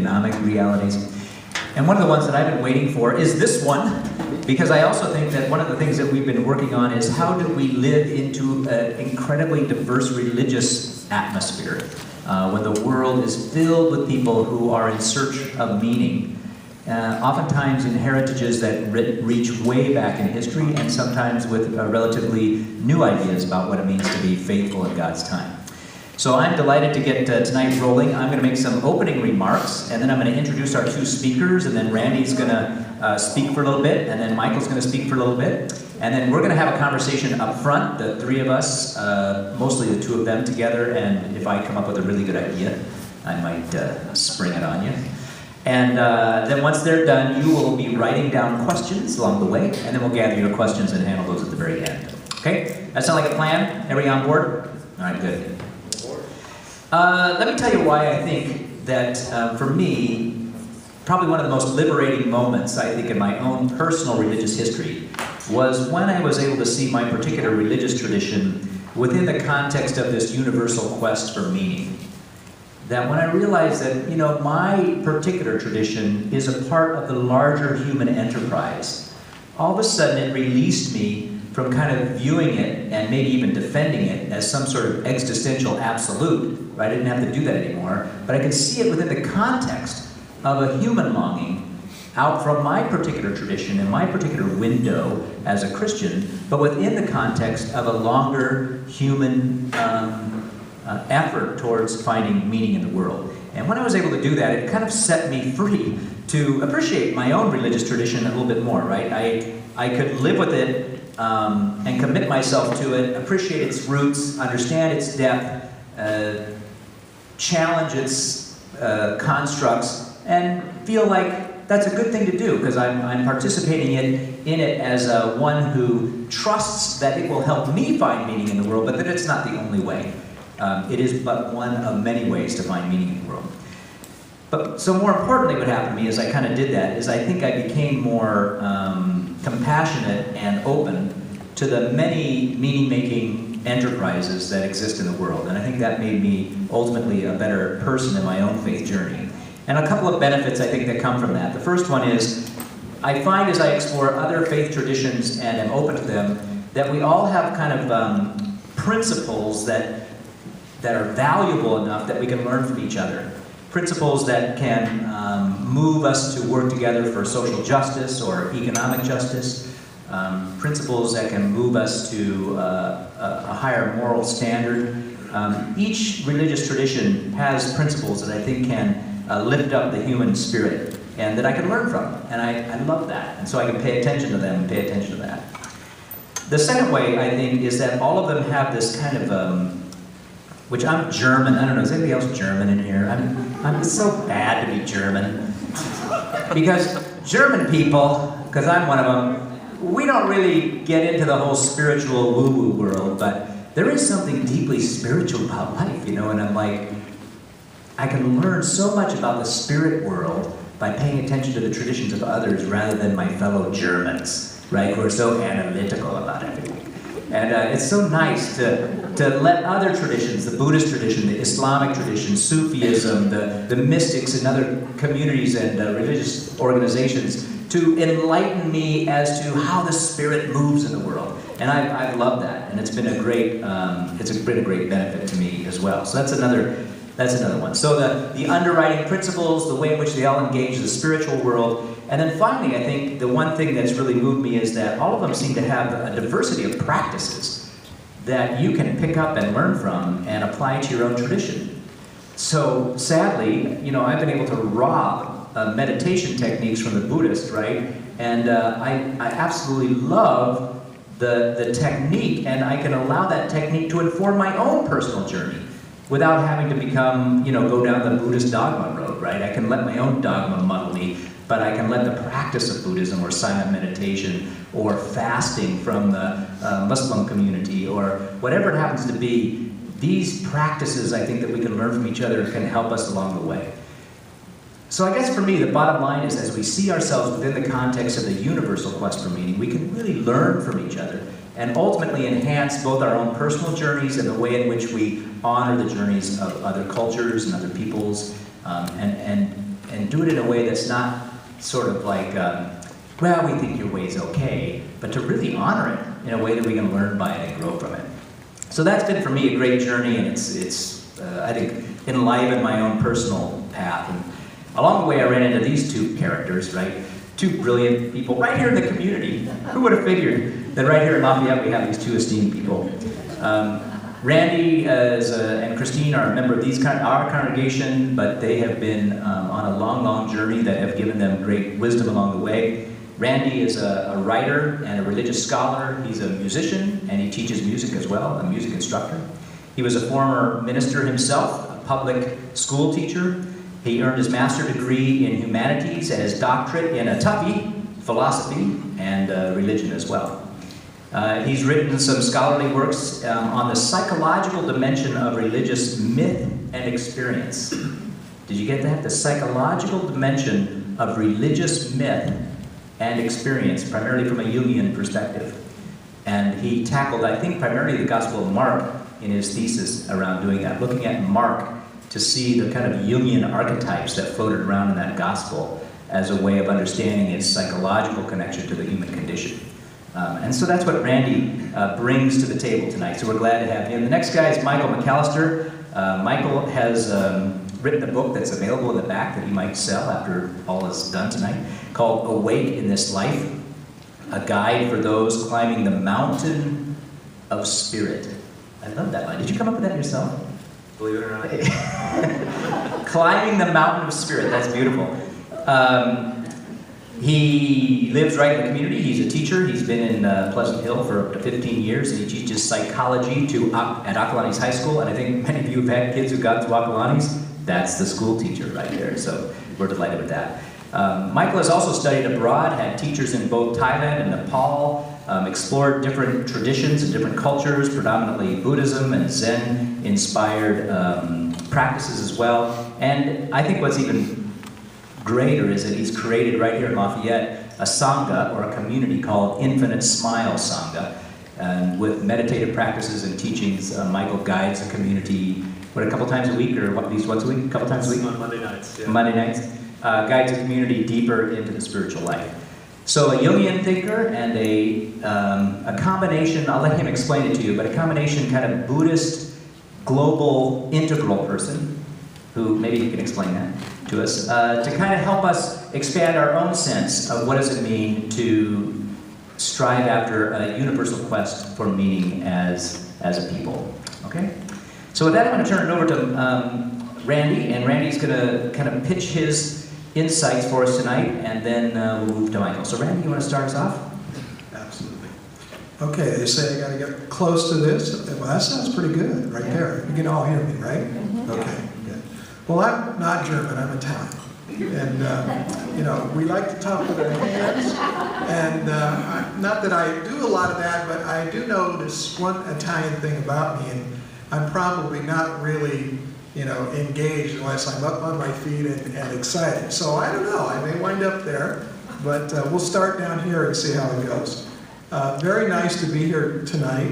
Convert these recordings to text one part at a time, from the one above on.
economic realities. And one of the ones that I've been waiting for is this one, because I also think that one of the things that we've been working on is how do we live into an incredibly diverse religious atmosphere when the world is filled with people who are in search of meaning. Oftentimes in heritages that reach way back in history, and sometimes with relatively new ideas about what it means to be faithful in God's time. So I'm delighted to get tonight rolling. I'm going to make some opening remarks, and then I'm going to introduce our two speakers, and then Randy's going to speak for a little bit, and then Michael's going to speak for a little bit. And then we're going to have a conversation up front, the three of us, mostly the two of them together, and if I come up with a really good idea, I might spring it on you. And then once they're done, you will be writing down questions along the way, and then we'll gather your questions and handle those at the very end. Okay? That sound like a plan? Everybody on board? All right, good. Let me tell you why I think that, for me, probably one of the most liberating moments, I think, in my own personal religious history was when I was able to see my particular religious tradition within the context of this universal quest for meaning. That when I realized that, you know, my particular tradition is a part of the larger human enterprise, all of a sudden it released me from kind of viewing it and maybe even defending it as some sort of existential absolute. Right? I didn't have to do that anymore, but I could see it within the context of a human longing out from my particular tradition and my particular window as a Christian, but within the context of a longer human effort towards finding meaning in the world. And when I was able to do that, it kind of set me free to appreciate my own religious tradition a little bit more, right? I could live with it and commit myself to it, appreciate its roots, understand its depth, challenge its constructs, and feel like that's a good thing to do because I'm participating in it as one who trusts that it will help me find meaning in the world, but that it's not the only way. It is but one of many ways to find meaning in the world. But so more importantly, what happened to me as I kind of did that is I think I became more compassionate and open to the many meaning-making enterprises that exist in the world. And I think that made me ultimately a better person in my own faith journey. And a couple of benefits I think that come from that. The first one is I find as I explore other faith traditions and am open to them that we all have kind of principles that are valuable enough that we can learn from each other. Principles that can move us to work together for social justice or economic justice. Principles that can move us to a higher moral standard. Each religious tradition has principles that I think can lift up the human spirit and that I can learn from. And I love that. And so I can pay attention to them and pay attention to that. The second way, I think, is that all of them have this kind of which I'm German. I don't know, is anybody else German in here? I'm so bad to be German. Because German people, because I'm one of them, we don't really get into the whole spiritual woo-woo world, but there is something deeply spiritual about life, you know, and I'm like, I can learn so much about the spirit world by paying attention to the traditions of others rather than my fellow Germans, right, who are so analytical about everything. And it's so nice to let other traditions, the Buddhist tradition, the Islamic tradition, Sufism, the mystics and other communities and religious organizations to enlighten me as to how the spirit moves in the world. And I've loved that, and it's been a great benefit to me as well. So that's another one. So the underwriting principles, the way in which they all engage the spiritual world. And then finally, I think the one thing that's really moved me is that all of them seem to have a diversity of practices that you can pick up and learn from and apply to your own tradition. So sadly, you know, I've been able to rob meditation techniques from the Buddhists, right? And I absolutely love the technique, and I can allow that technique to inform my own personal journey without having to become, you know, go down the Buddhist dogma road, right? I can let my own dogma muddle me, but I can let the practice of Buddhism or silent meditation or fasting from the Muslim community or whatever it happens to be, these practices I think that we can learn from each other can help us along the way. So I guess for me, the bottom line is as we see ourselves within the context of the universal quest for meaning, we can really learn from each other and ultimately enhance both our own personal journeys and the way in which we honor the journeys of other cultures and other peoples and do it in a way that's not sort of like, well, we think your way's okay, but to really honor it in a way that we can learn by it and grow from it. So that's been for me a great journey, and it's I think, enlivened my own personal path. And along the way, I ran into these two characters, right? Two brilliant people right here in the community. Who would have figured that right here in Lafayette we have these two esteemed people? Randy and Christine are a member of our congregation, but they have been on a long, long journey that have given them great wisdom along the way. Randy is a writer and a religious scholar. He's a musician, and he teaches music as well, a music instructor. He was a former minister himself, a public school teacher. He earned his master's degree in humanities and his doctorate in a toughie, philosophy, and religion as well. He's written some scholarly works on the psychological dimension of religious myth and experience. Did you get that? The psychological dimension of religious myth and experience, primarily from a Jungian perspective. And he tackled, I think, primarily the Gospel of Mark in his thesis around doing that, looking at Mark to see the kind of Jungian archetypes that floated around in that Gospel as a way of understanding its psychological connection to the human condition. And so that's what Randy brings to the table tonight, so we're glad to have him. The next guy is Michael McAllister. Michael has written a book that's available in the back that he might sell after all is done tonight, called Awake in This Life, a guide for those climbing the mountain of spirit. I love that line. Did you come up with that yourself? Believe it or not. Climbing the mountain of spirit, that's beautiful. He lives right in the community. He's a teacher. He's been in Pleasant Hill for up to 15 years, and he teaches psychology at Acalanes High School, and I think many of you have had kids who've gone to Acalanes. That's the school teacher right there, so we're delighted with that. Michael has also studied abroad, had teachers in both Thailand and Nepal, explored different traditions and different cultures, predominantly Buddhism and Zen-inspired practices as well. And I think what's even greater is that he's created right here in Lafayette a Sangha, or a community called Infinite Smile Sangha. And with meditative practices and teachings, Michael guides the community, a couple times a week, or at least once a week? A couple times a week? On Monday nights, yeah. Monday nights. Guides the community deeper into the spiritual life. So a Jungian thinker and a combination, I'll let him explain it to you, but a combination kind of Buddhist, global, integral person, who maybe he can explain that to us, to kind of help us expand our own sense of what does it mean to strive after a universal quest for meaning as a people. Okay? So with that, I'm going to turn it over to Randy, and Randy's going to kind of pitch his insights for us tonight, and then we'll move to Michael. So Randy, you want to start us off? Absolutely. Okay, they say I got to get close to this. Well, that sounds pretty good right there. You can all hear me, right? Okay, good. Well, I'm not German, I'm Italian. And, you know, we like to talk with our hands. And not that I do a lot of that, but I do know this one Italian thing about me, and I'm probably not really, you know, engaged unless I'm up on my feet and excited. So I don't know, I may wind up there, but we'll start down here and see how it goes. Very nice to be here tonight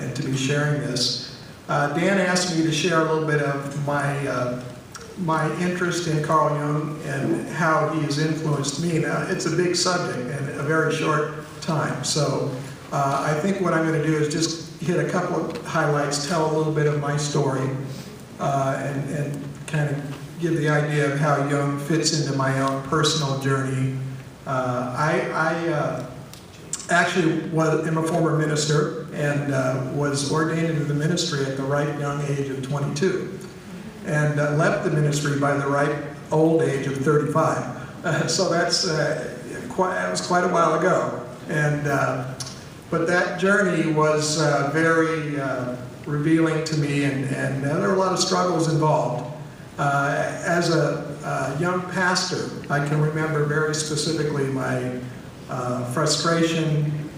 and to be sharing this. Dan asked me to share a little bit of my interest in Carl Jung and how he has influenced me. Now, it's a big subject in a very short time, so I think what I'm going to do is just hit a couple of highlights, tell a little bit of my story, and kind of give the idea of how Jung fits into my own personal journey. I actually am a former minister and was ordained into the ministry at the ripe young age of 22, and left the ministry by the ripe old age of 35. So that was quite a while ago, and but that journey was very revealing to me, and there were a lot of struggles involved. As a young pastor, I can remember very specifically my frustration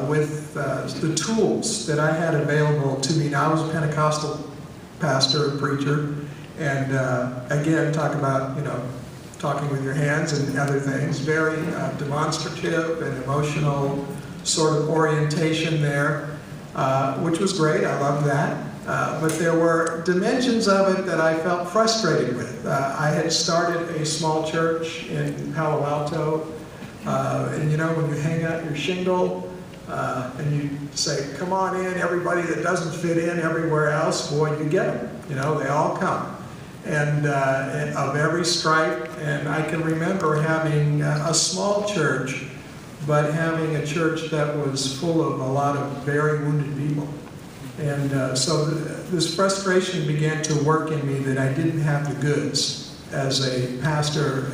with the tools that I had available to me. Now, I was a Pentecostal pastor and preacher, and again, talk about, you know, talking with your hands and other things. Very demonstrative and emotional sort of orientation there, which was great. I loved that. But there were dimensions of it that I felt frustrated with. I had started a small church in Palo Alto, and you know, when you hang out your shingle, and you say, come on in, everybody that doesn't fit in everywhere else, boy, you get them. You know, they all come. And of every stripe, and I can remember having a small church, but having a church that was full of a lot of very wounded people. And so this frustration began to work in me that I didn't have the goods as a pastor.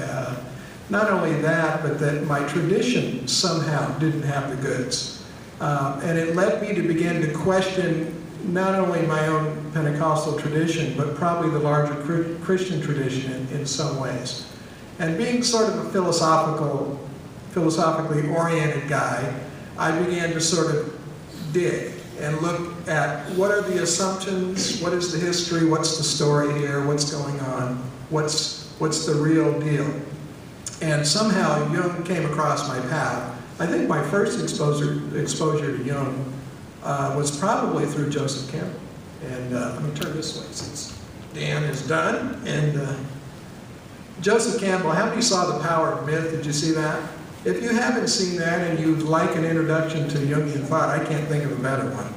Not only that, but that my tradition somehow didn't have the goods. And it led me to begin to question not only my own Pentecostal tradition, but probably the larger Christian tradition in some ways. And being sort of a philosophically oriented guy, I began to sort of dig and look at what are the assumptions, what is the history, what's the story here, what's going on, what's the real deal. And somehow Jung came across my path. I think my first exposure to Jung was probably through Joseph Campbell. And let me turn this way since Dan is done. And Joseph Campbell, how many saw The Power of Myth? Did you see that? If you haven't seen that and you'd like an introduction to Jungian thought, I can't think of a better one.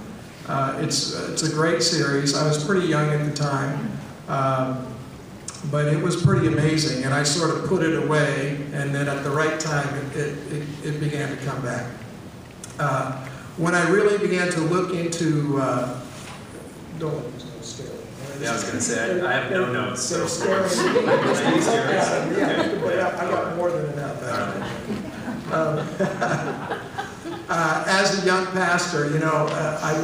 It's a great series. I was pretty young at the time, but it was pretty amazing. And I sort of put it away, and then at the right time, it began to come back. When I really began to look into, Yeah, I was going to say, I have no notes. So. I got more than enough. As a young pastor, you know,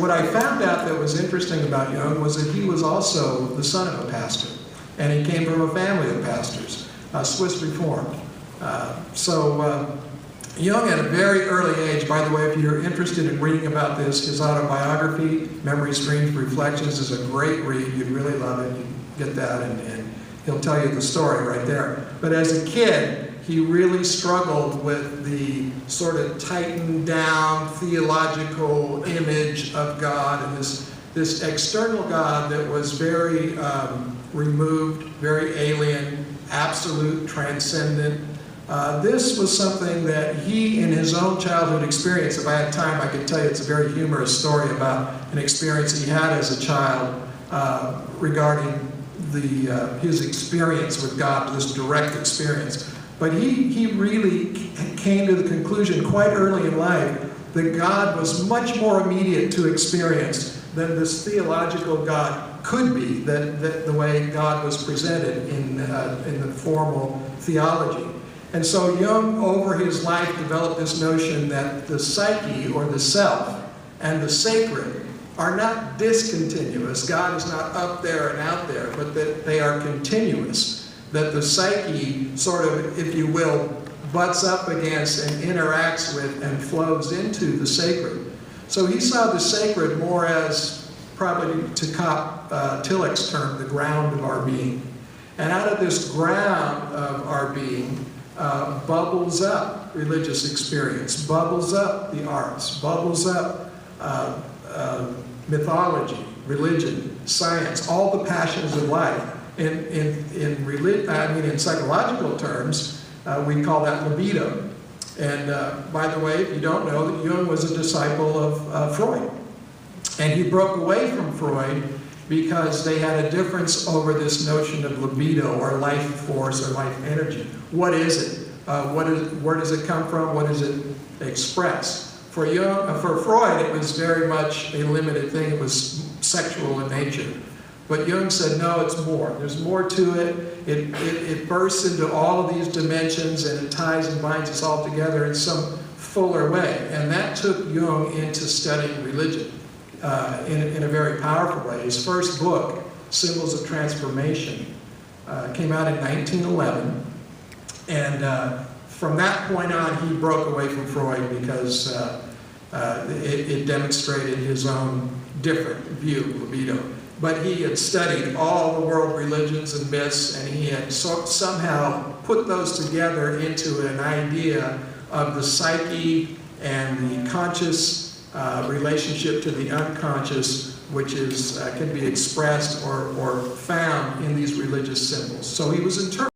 what I found out that was interesting about Jung was that he was also the son of a pastor. And he came from a family of pastors, Swiss Reformed. Jung at a very early age, by the way, if you're interested in reading about this, his autobiography, Memories, Dreams, Reflections, is a great read. You'd really love it. You can get that, and he'll tell you the story right there. But as a kid, he really struggled with the sort of tightened down theological image of God, and this external God that was very removed, very alien, absolute, transcendent. This was something that he, in his own childhood experience, if I had time, I could tell you it's a very humorous story about an experience he had as a child regarding his experience with God, this direct experience. But he really came to the conclusion quite early in life that God was much more immediate to experience than this theological God could be, that the way God was presented in the formal theology. And so Jung, over his life, developed this notion that the psyche, or the self, and the sacred are not discontinuous. God is not up there and out there, but that they are continuous. That the psyche sort of, if you will, butts up against and interacts with and flows into the sacred. So he saw the sacred more as, probably to cop Tillich's term, the ground of our being. And out of this ground of our being, bubbles up religious experience, bubbles up the arts, bubbles up mythology, religion, science, all the passions of life. In psychological terms, we call that libido. And by the way, if you don't know, that Jung was a disciple of Freud. And he broke away from Freud because they had a difference over this notion of libido, or life force, or life energy. What is it? Where does it come from? What does it express? For Freud, it was very much a limited thing. It was sexual in nature. But Jung said, no, it's more. There's more to it. It bursts into all of these dimensions, and it ties and binds us all together in some fuller way. And that took Jung into studying religion in a very powerful way. His first book, Symbols of Transformation, came out in 1911. And from that point on, he broke away from Freud because it demonstrated his own different view of libido. But he had studied all the world religions and myths, and he had somehow put those together into an idea of the psyche and the conscious relationship to the unconscious which is can be expressed or found in these religious symbols. So he was interpreting